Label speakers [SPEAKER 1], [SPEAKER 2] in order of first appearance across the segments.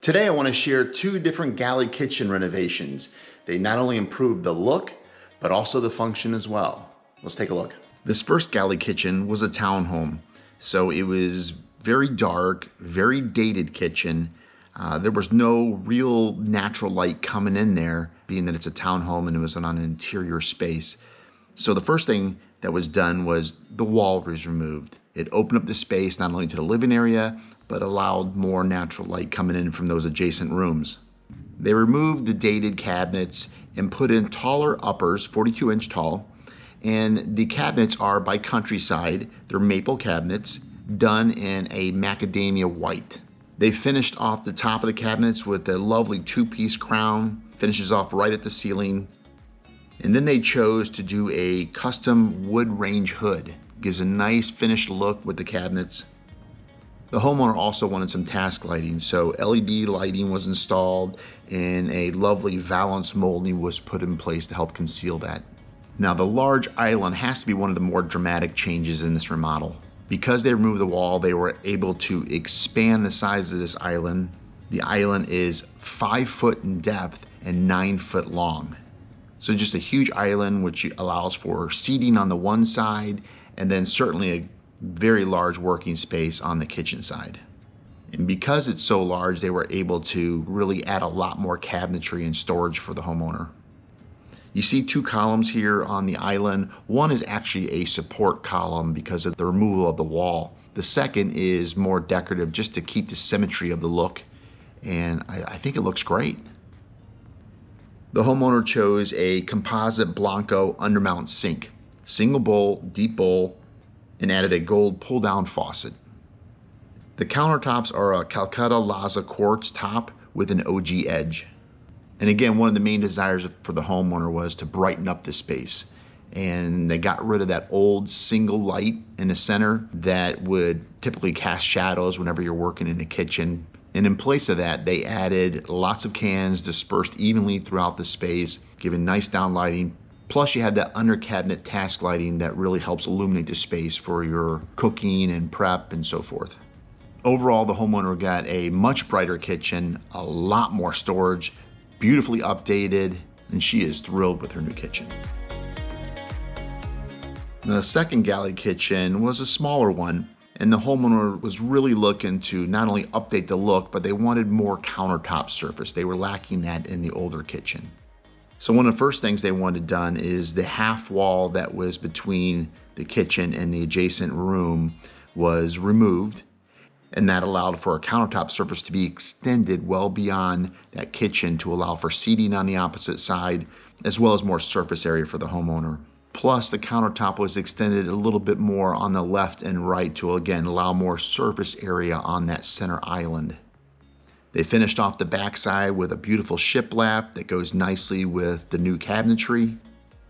[SPEAKER 1] Today I want to share two different Galley kitchen renovations. They not only improve the look, but also the function as well. Let's take a look. This first Galley kitchen was a townhome. So it was very dark, very dated kitchen. There was no real natural light coming in there, being that it's a townhome and it was on an interior space. So the first thing that was done was the wall was removed. It opened up the space not only to the living area, but allowed more natural light coming in from those adjacent rooms. They removed the dated cabinets and put in taller uppers, 42-inch tall, and the cabinets are by Countryside. They're maple cabinets done in a macadamia white. They finished off the top of the cabinets with a lovely two-piece crown, finishes off right at the ceiling, and then they chose to do a custom wood range hood. Gives a nice finished look with the cabinets. The homeowner also wanted some task lighting, so LED lighting was installed and a lovely valance molding was put in place to help conceal that. Now the large island has to be one of the more dramatic changes in this remodel. Because they removed the wall, they were able to expand the size of this island. The island is 5 foot in depth and 9 foot long. So just a huge island which allows for seating on the one side and then certainly a very large working space on the kitchen side. And because it's so large, they were able to really add a lot more cabinetry and storage for the homeowner. You see two columns here on the island. One is actually a support column because of the removal of the wall. The second is more decorative just to keep the symmetry of the look. And I think it looks great. The homeowner chose a composite Blanco undermount sink, single bowl, deep bowl, and added a gold pull-down faucet. The countertops are a Calcutta Laza quartz top with an OG edge. And again, one of the main desires for the homeowner was to brighten up the space. And they got rid of that old single light in the center that would typically cast shadows whenever you're working in the kitchen. And in place of that, they added lots of cans dispersed evenly throughout the space, giving nice down lighting. Plus you have that under cabinet task lighting that really helps illuminate the space for your cooking and prep and so forth. Overall, the homeowner got a much brighter kitchen, a lot more storage, beautifully updated, and she is thrilled with her new kitchen. The second Galley kitchen was a smaller one, and the homeowner was really looking to not only update the look, but they wanted more countertop surface. They were lacking that in the older kitchen. So one of the first things they wanted done is the half wall that was between the kitchen and the adjacent room was removed, and that allowed for a countertop surface to be extended well beyond that kitchen to allow for seating on the opposite side, as well as more surface area for the homeowner. Plus the countertop was extended a little bit more on the left and right to again allow more surface area on that center island. They finished off the backside with a beautiful shiplap that goes nicely with the new cabinetry.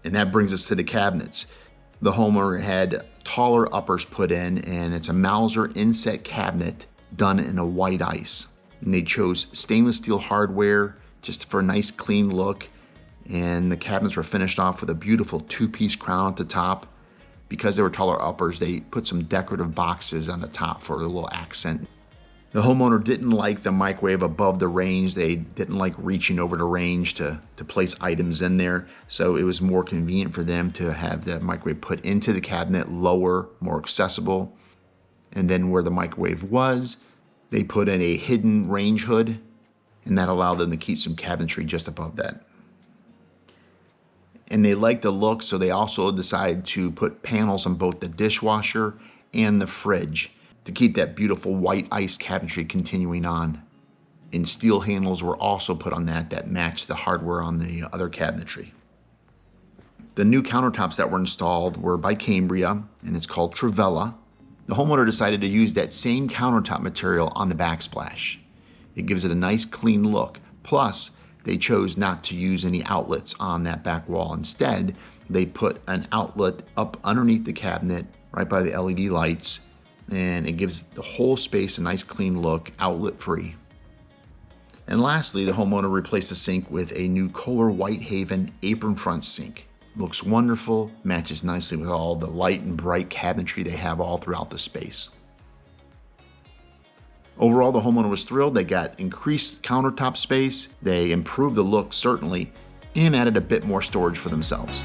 [SPEAKER 1] And that brings us to the cabinets. The homeowner had taller uppers put in, and it's a Mauser inset cabinet done in a white ice. And they chose stainless steel hardware just for a nice clean look. And the cabinets were finished off with a beautiful two-piece crown at the top. Because they were taller uppers, they put some decorative boxes on the top for a little accent. The homeowner didn't like the microwave above the range. They didn't like reaching over the range to place items in there. So it was more convenient for them to have the microwave put into the cabinet lower, more accessible. And then where the microwave was, they put in a hidden range hood, and that allowed them to keep some cabinetry just above that. And they liked the look, so they also decided to put panels on both the dishwasher and the fridge to keep that beautiful white ice cabinetry continuing on. And steel handles were also put on that matched the hardware on the other cabinetry. The new countertops that were installed were by Cambria, and it's called Trivella. The homeowner decided to use that same countertop material on the backsplash. It gives it a nice clean look. Plus, they chose not to use any outlets on that back wall. Instead, they put an outlet up underneath the cabinet right by the LED lights, and it gives the whole space a nice clean look, outlet free. And lastly, the homeowner replaced the sink with a new Kohler Whitehaven apron front sink. Looks wonderful, matches nicely with all the light and bright cabinetry they have all throughout the space. Overall, the homeowner was thrilled. They got increased countertop space, they improved the look certainly, and added a bit more storage for themselves.